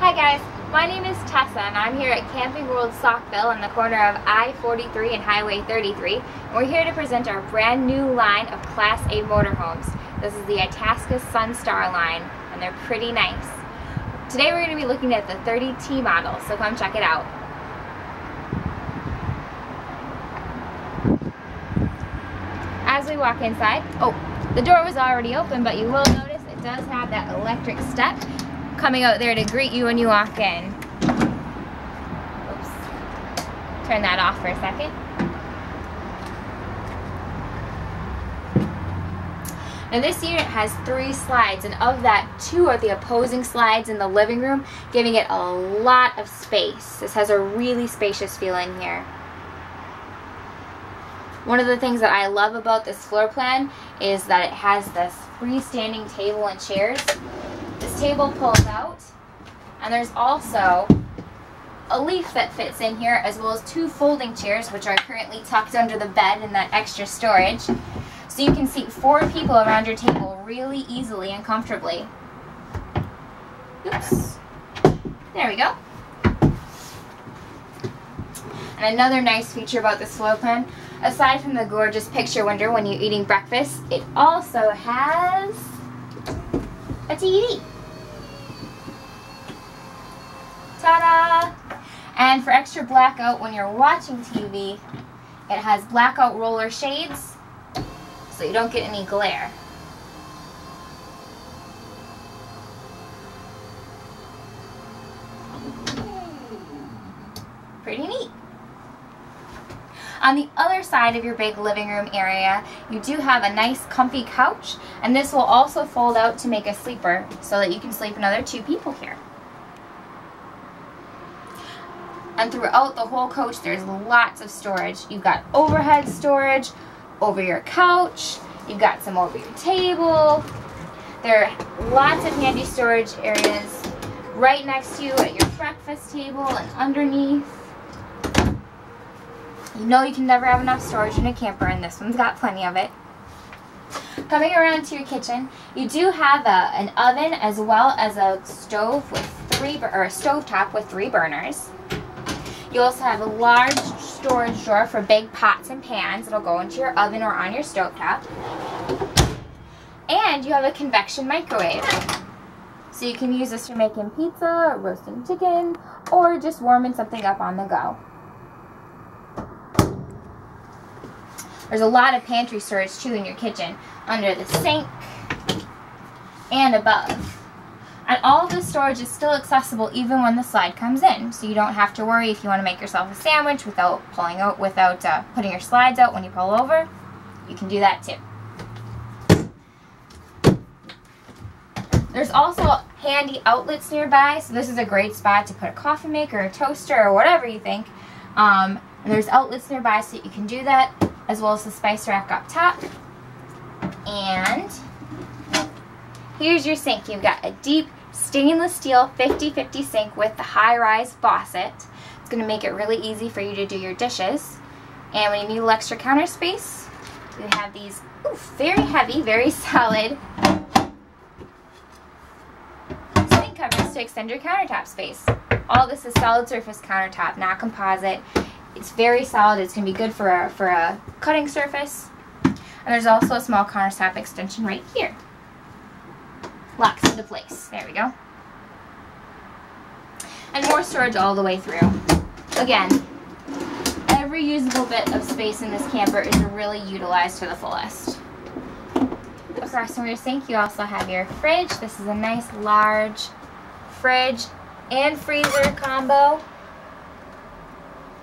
Hi guys, my name is Tessa and I'm here at Camping World Saukville on the corner of I-43 and Highway 33. And we're here to present our brand new line of Class A motorhomes. This is the ITASCA SUNSTAR line and they're pretty nice. Today we're going to be looking at the 30T model, so come check it out. As we walk inside, the door was already open, but you will notice it does have that electric step coming out there to greet you when you walk in. Oops. Turn that off for a second. Now this unit has 3 slides, and of that 2 are the opposing slides in the living room, giving it a lot of space. This has a really spacious feeling here. One of the things that I love about this floor plan is that it has this freestanding table and chairs. This table pulls out, and there's also a leaf that fits in here, as well as 2 folding chairs, which are currently tucked under the bed in that extra storage. So you can seat 4 people around your table really easily and comfortably. Oops. There we go. And another nice feature about this floor plan, aside from the gorgeous picture window when you're eating breakfast, it also has a TV. Ta-da! And for extra blackout when you're watching TV, it has blackout roller shades so you don't get any glare. Pretty neat. On the other side of your big living room area, you do have a nice comfy couch, and this will also fold out to make a sleeper so that you can sleep another 2 people here. And throughout the whole coach, there's lots of storage. You've got overhead storage over your couch, you've got some over your table. There are lots of handy storage areas right next to you at your breakfast table and underneath. You know you can never have enough storage in a camper, and this one's got plenty of it. Coming around to your kitchen, you do have an oven as well as a stove with a stovetop with 3 burners. You also have a large storage drawer for big pots and pans that'll go into your oven or on your stovetop. And you have a convection microwave. So you can use this for making pizza, or roasting chicken, or just warming something up on the go. There's a lot of pantry storage too in your kitchen, under the sink and above. And all of the storage is still accessible even when the slide comes in, so you don't have to worry if you want to make yourself a sandwich without putting your slides out when you pull over. You can do that too. There's also handy outlets nearby, so this is a great spot to put a coffee maker, a toaster, or whatever you think. And there's outlets nearby so you can do that, as well as the spice rack up top. And here's your sink. You've got a deep stainless steel 50/50 sink with the high-rise faucet. It's going to make it really easy for you to do your dishes. And when you need a little extra counter space, you have these very heavy, very solid sink covers to extend your countertop space. All this is solid surface countertop, not composite. It's very solid. It's going to be good for a cutting surface. And there's also a small countertop extension right here. Locks into place. There we go. And more storage all the way through. Again, every usable bit of space in this camper is really utilized to the fullest. Across from your sink, you also have your fridge. This is a nice large fridge and freezer combo.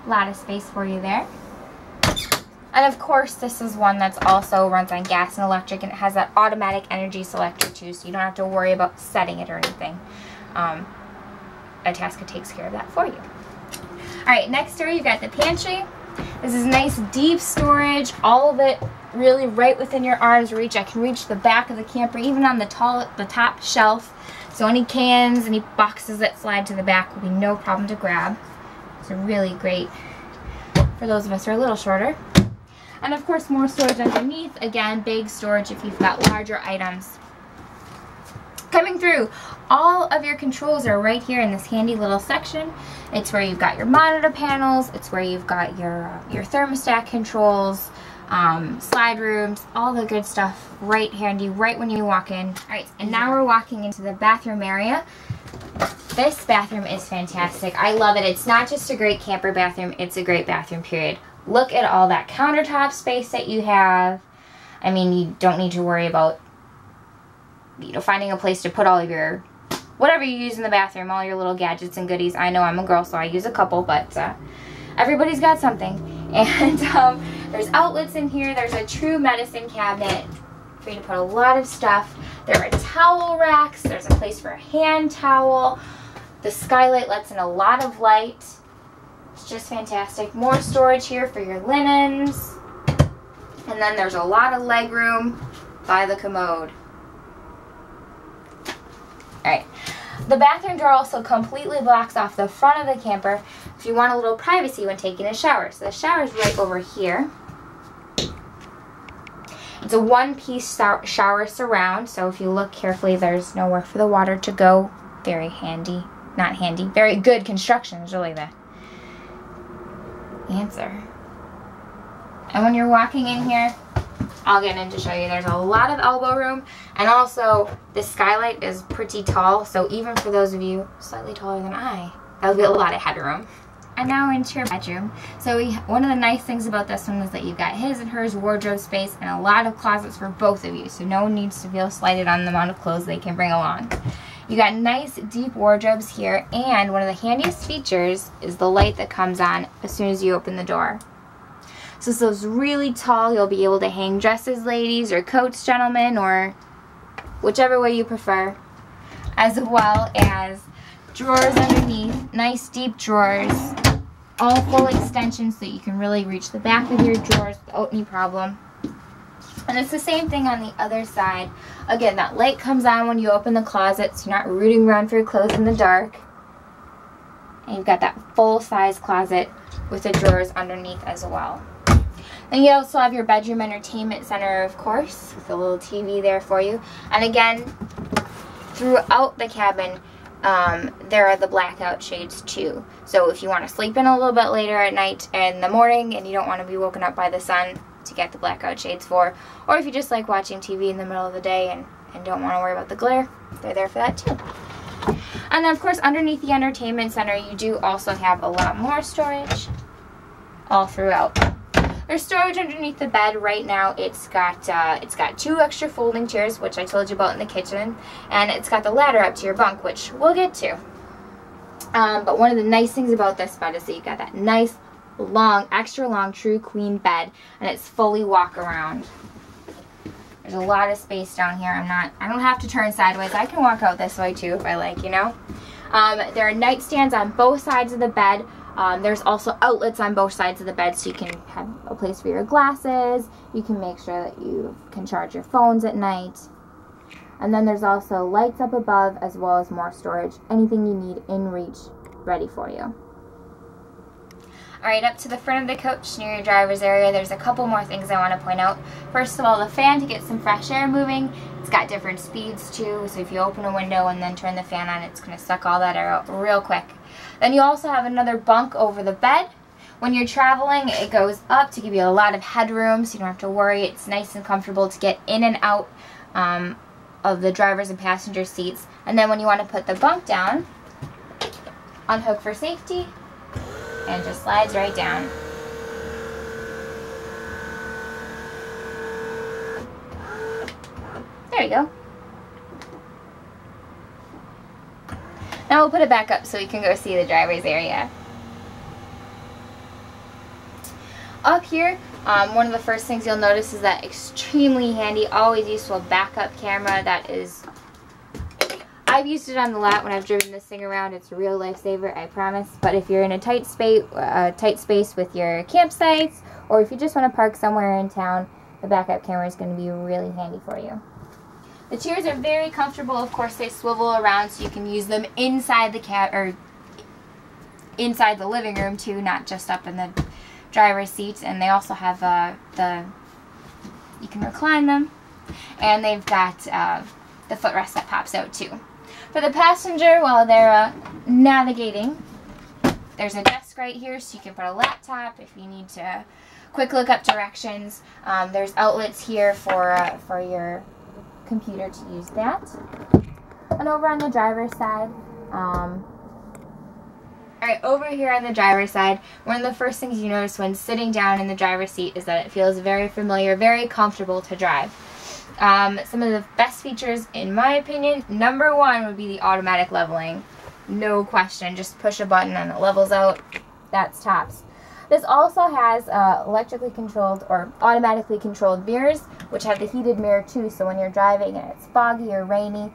A lot of space for you there. And of course, this is one that's also runs on gas and electric, and it has that automatic energy selector too, so you don't have to worry about setting it or anything. ITASCA takes care of that for you. Alright, next door you've got the pantry. This is nice deep storage, all of it really right within your arm's reach. I can reach the back of the camper, even on the top shelf. So any cans, any boxes that slide to the back will be no problem to grab. It's really great for those of us who are a little shorter. And of course, more storage underneath. Again, big storage if you've got larger items. Coming through, all of your controls are right here in this handy little section. It's where you've got your monitor panels, it's where you've got your thermostat controls, slide rooms, all the good stuff right handy right when you walk in. Alright, and now we're walking into the bathroom area. This bathroom is fantastic. I love it. It's not just a great camper bathroom, it's a great bathroom, period. Look at all that countertop space that you have. I mean, you don't need to worry about, you know, finding a place to put all of your, whatever you use in the bathroom, all your little gadgets and goodies. I know I'm a girl, so I use a couple, but everybody's got something. And there's outlets in here. There's a true medicine cabinet for you to put a lot of stuff. There are towel racks. There's a place for a hand towel. The skylight lets in a lot of light. It's just fantastic. More storage here for your linens. And then there's a lot of leg room by the commode. Alright, the bathroom door also completely blocks off the front of the camper if you want a little privacy when taking a shower. So the shower is right over here. It's a one-piece shower surround, so if you look carefully, there's nowhere for the water to go. Very handy. Not handy. Very good construction is really the answer. And when you're walking in here, I'll get in to show you, there's a lot of elbow room, and also this skylight is pretty tall, so even for those of you slightly taller than I, that'll be a lot of headroom. And now into your bedroom. So one of the nice things about this one is that you've got his and hers wardrobe space and a lot of closets for both of you, so no one needs to feel slighted on the amount of clothes they can bring along. You got nice deep wardrobes here, and one of the handiest features is the light that comes on as soon as you open the door. So this is really tall. You'll be able to hang dresses, ladies, or coats, gentlemen, or whichever way you prefer, as well as drawers underneath, nice deep drawers, all full extensions so you can really reach the back of your drawers without any problem. And it's the same thing on the other side. Again, that light comes on when you open the closet, so you're not rooting around for your clothes in the dark. And you've got that full-size closet with the drawers underneath as well. Then you also have your bedroom entertainment center, of course, with a little TV there for you. And again, throughout the cabin, there are the blackout shades too. So if you want to sleep in a little bit later at night and in the morning and you don't want to be woken up by the sun to get the blackout shades for, or if you just like watching TV in the middle of the day and don't want to worry about the glare, they're there for that too. And then of course underneath the entertainment center you do also have a lot more storage all throughout. There's storage underneath the bed right now. It's got 2 extra folding chairs, which I told you about in the kitchen, and it's got the ladder up to your bunk, which we'll get to. But one of the nice things about this bed is that you got that nice, long, extra long, true queen bed, and it's fully walk around. There's a lot of space down here. I don't have to turn sideways. I can walk out this way too if I like, you know. There are nightstands on both sides of the bed. There's also outlets on both sides of the bed, so you can have a place for your glasses. You can make sure that you can charge your phones at night. And then there's also lights up above, as well as more storage. Anything you need in reach, ready for you. Alright, up to the front of the coach near your driver's area, there's a couple more things I want to point out. First of all, the fan to get some fresh air moving. It's got different speeds too, so if you open a window and then turn the fan on, it's going to suck all that air out real quick. Then you also have another bunk over the bed. When you're traveling, it goes up to give you a lot of headroom, so you don't have to worry. It's nice and comfortable to get in and out of the driver's and passenger seats. And then when you want to put the bunk down, unhook for safety, and just slides right down. There you go. Now we'll put it back up so we can go see the driver's area. Up here, one of the first things you'll notice is that extremely handy, always useful backup camera. That is, I've used it on the lot when I've driven this thing around. It's a real lifesaver, I promise. But if you're in a tight space with your campsites, or if you just want to park somewhere in town, the backup camera is going to be really handy for you. The chairs are very comfortable. Of course, they swivel around, so you can use them inside the cab or inside the living room too, not just up in the driver's seat. And they also have you can recline them, and they've got the footrest that pops out too. For the passenger, while they're navigating, there's a desk right here, so you can put a laptop if you need to quick look up directions. There's outlets here for your computer to use that. And over on the driver's side, alright, over here on the driver's side, one of the first things you notice when sitting down in the driver's seat is that it feels very familiar, very comfortable to drive. Some of the best features, in my opinion, number one would be the automatic leveling. No question, just push a button and it levels out. That's tops. This also has electrically controlled or automatically controlled mirrors, which have the heated mirror too, so when you're driving and it's foggy or rainy,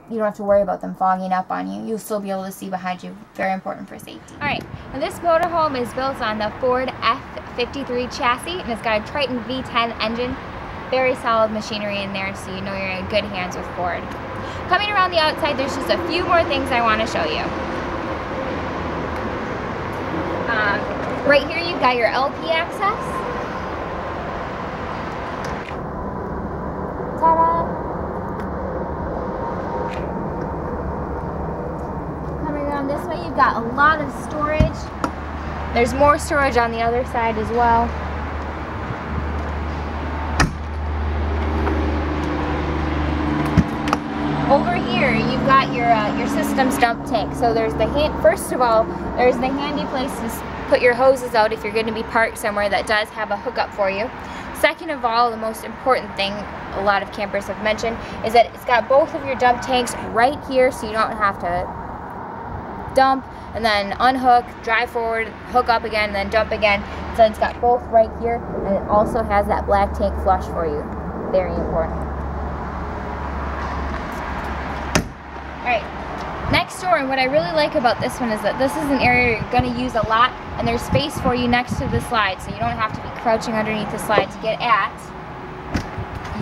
you don't have to worry about them fogging up on you. You'll still be able to see behind you. Very important for safety. Alright, and this motorhome is built on the Ford F53 chassis, and it's got a Triton V10 engine. Very solid machinery in there, so you know you're in good hands with Ford. Coming around the outside, there's just a few more things I want to show you. Right here you've got your LP access. Ta-da! Coming around this way, you've got a lot of storage. There's more storage on the other side as well. Over here, you've got your system's dump tank. So there's first of all, there's the handy place to put your hoses out if you're going to be parked somewhere that does have a hookup for you. Second of all, the most important thing a lot of campers have mentioned is that it's got both of your dump tanks right here, so you don't have to dump and then unhook, drive forward, hook up again, and then dump again. So it's got both right here, and it also has that black tank flush for you. Very important. Alright, next door, and what I really like about this one is that this is an area you're going to use a lot, and there's space for you next to the slide, so you don't have to be crouching underneath the slide to get at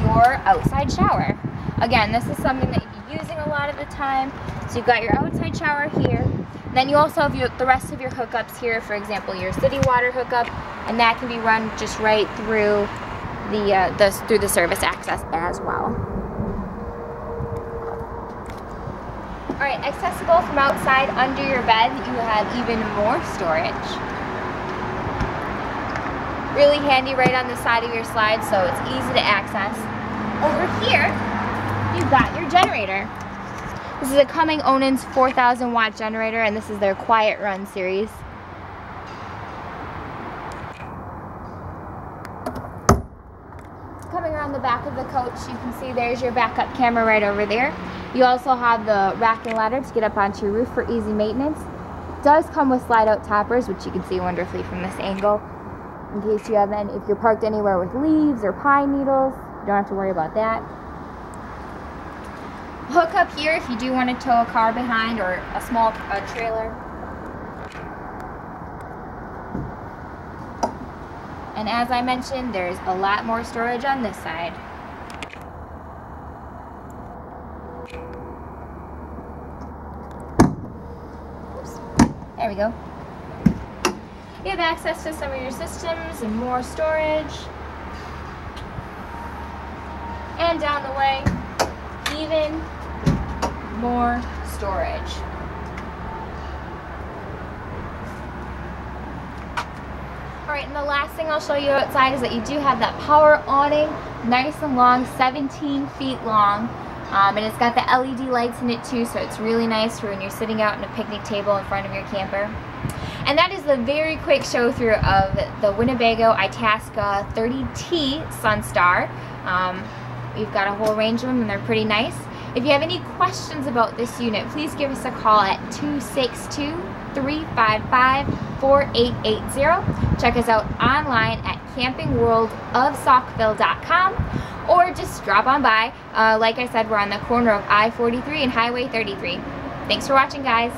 your outside shower. Again, this is something that you'd be using a lot of the time, so you've got your outside shower here. Then you also have the rest of your hookups here, for example, your city water hookup, and that can be run just right through the service access as well. Alright, accessible from outside under your bed, you have even more storage. Really handy right on the side of your slide, so it's easy to access. Over here, you've got your generator. This is a Cumming Onan's 4,000 watt generator, and this is their Quiet Run series. Coming around the back of the coach, you can see there's your backup camera right over there. You also have the rack and ladder to get up onto your roof for easy maintenance. It does come with slide-out toppers, which you can see wonderfully from this angle. In case you have if you're parked anywhere with leaves or pine needles, you don't have to worry about that. Hook up here if you do want to tow a car behind or a small trailer. And as I mentioned, there's a lot more storage on this side. There we go. You have access to some of your systems and more storage. And down the way, even more storage. Alright, and the last thing I'll show you outside is that you do have that power awning, nice and long, 17 feet long. And it's got the LED lights in it too, so it's really nice for when you're sitting out on a picnic table in front of your camper. And that is the very quick show through of the Winnebago ITASCA 30T SUNSTAR. We've got a whole range of them and they're pretty nice. If you have any questions about this unit, please give us a call at 262-355-4880. Check us out online at campingworldofsaukville.com. Or just drop on by. Like I said, we're on the corner of I-43 and Highway 33. Thanks for watching, guys.